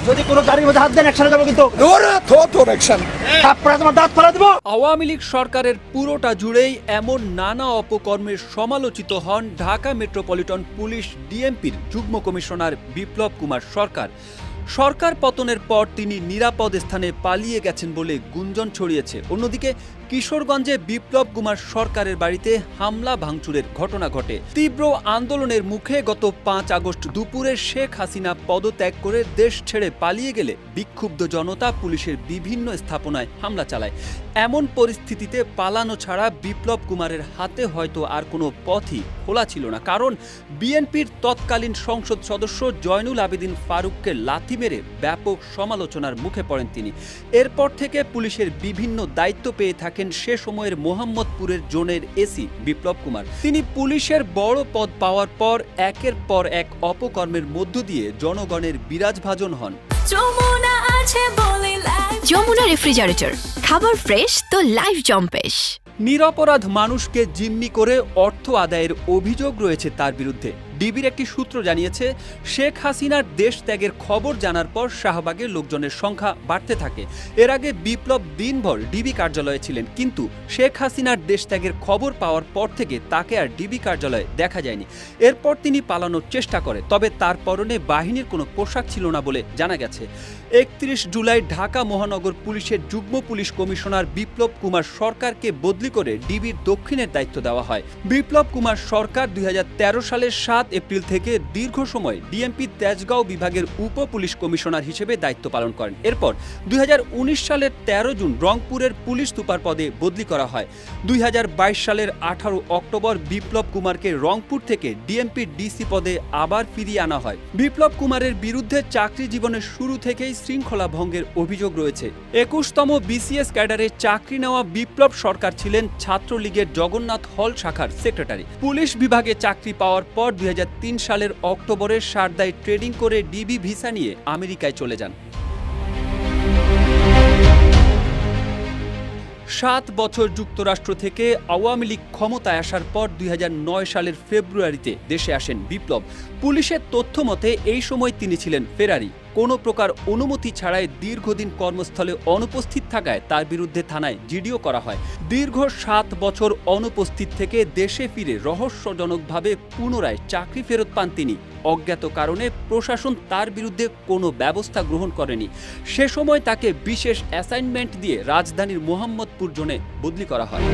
যদি কোনো গাড়ির মধ্যে হাত দেন অ্যাকশনে যাব কিন্তু তোমার দাঁত ফেলে দেব। আওয়ামী লীগ সরকারের পুরোটা জুড়েই এমন নানা অপকর্মের সমালোচিত হন ঢাকা মেট্রোপলিটন পুলিশ ডিএমপির যুগ্ম কমিশনার বিপ্লব কুমার সরকার। সরকার পতনের পর তিনি নিরাপদ স্থানে পালিয়ে গেছেন বলে গুঞ্জন ছড়িয়েছে। অন্যদিকে কিশোরগঞ্জে বিপ্লব কুমার সরকারের বাড়িতে হামলা ভাঙচুরের ঘটনা ঘটে। তীব্র আন্দোলনের মুখে গত ৫ আগস্ট দুপুরে শেখ হাসিনা পদত্যাগ করে দেশ ছেড়ে পালিয়ে গেলে বিক্ষুব্ধ জনতা পুলিশের বিভিন্ন স্থাপনায় হামলা চালায়। এমন পরিস্থিতিতে পালানো ছাড়া বিপ্লব কুমারের হাতে হয়তো আর কোনো পথই খোলা ছিল না, কারণ বিএনপির তৎকালীন সংসদ সদস্য জয়নুল আবেদিন ফারুককে লাথি মেরে ব্যাপক সমালোচনার মুখে পড়েন তিনি। এরপর থেকে পুলিশের বিভিন্ন দায়িত্ব পেয়ে থাকেন সে সময়ের মোহাম্মদপুরের জোনের এসি বিপ্লব কুমার। তিনি পুলিশের বড় পদ পাওয়ার পর একের পর এক অপকর্মের মধ্য দিয়ে জনগণের বিরাজভাজন হন। যমুনা রেফ্রিজারেটর, খাবার ফ্রেশ তো লাইফ জম্পেশ। নিরপরাধ মানুষকে জিম্মি করে অর্থ আদায়ের অভিযোগ রয়েছে তার বিরুদ্ধে। ডিবির একটি সূত্র জানিয়েছে, শেখ হাসিনার দেশ ত্যাগের খবর জানার পর শাহবাগের লোকজনের সংখ্যা বাড়তে থাকে। এর আগে বিপ্লব দিনভর ডিবি কার্যালয়ে ছিলেন, কিন্তু শেখ হাসিনার দেশ ত্যাগের খবর পাওয়ার পর থেকে তাকে আর ডিবি কার্যালয়ে দেখা যায়নি। এরপর তিনি পালানোর চেষ্টা করে, তবে তার পরনে বাহিনীর কোনো পোশাক ছিল না বলে জানা গেছে। ৩১ জুলাই ঢাকা মহানগর পুলিশের যুগ্ম পুলিশ কমিশনার বিপ্লব কুমার সরকারকে বদলি করে ডিবির দক্ষিণের দায়িত্ব দেওয়া হয়। বিপ্লব কুমার সরকার ২০১৩ সালের ৭ এপ্রিল থেকে দীর্ঘ সময় ডিএমপি তেজগাঁও বিভাগের উপ পুলিশ কমিশনার হিসেবে দায়িত্ব পালন করেন। এরপর ২০১৯ সালের ১৩ জুন রংপুরের পুলিশ সুপার পদে বদলি করা হয়। ২০২২ সালের ১৮ অক্টোবর বিপ্লব কুমারকে রংপুর থেকে ডিএমপি ডিসি পদে আবার ফিরিয়ে আনা হয়। বিপ্লব কুমারের বিরুদ্ধে চাকরি জীবনের শুরু থেকেই শৃঙ্খলা ভঙ্গের অভিযোগ রয়েছে। ২১তম বিসিএস ক্যাডারে চাকরি নেওয়া বিপ্লব সরকার ছিলেন ছাত্রলীগের জগন্নাথ হল শাখার সেক্রেটারি। পুলিশ বিভাগে চাকরি পাওয়ার পর ২০০৩ সালের অক্টোবরে সারদায় ট্রেডিং করে ডিবি ভিসা নিয়ে আমেরিকায় চলে যান। ৭ বছর যুক্তরাষ্ট্র থেকে আওয়ামী লীগ ক্ষমতায় আসার পর ২০০৯ সালের ফেব্রুয়ারিতে দেশে আসেন বিপ্লব। পুলিশের তথ্য মতে এই সময় তিনি ছিলেন ফেরারি। কোনো প্রকার অনুমতি ছাড়াই দীর্ঘদিন কর্মস্থলে অনুপস্থিত থাকায় তার বিরুদ্ধে থানায় জিডিও করা হয়। দীর্ঘ ৭ বছর অনুপস্থিত থেকে দেশে ফিরে রহস্যজনকভাবে পুনরায় চাকরি ফেরত পান তিনি। অজ্ঞাত কারণে প্রশাসন তার বিরুদ্ধে কোনো ব্যবস্থা গ্রহণ করেনি। সে সময় তাকে বিশেষ অ্যাসাইনমেন্ট দিয়ে রাজধানীর মোহাম্মদপুর জোনে বদলি করা হয়।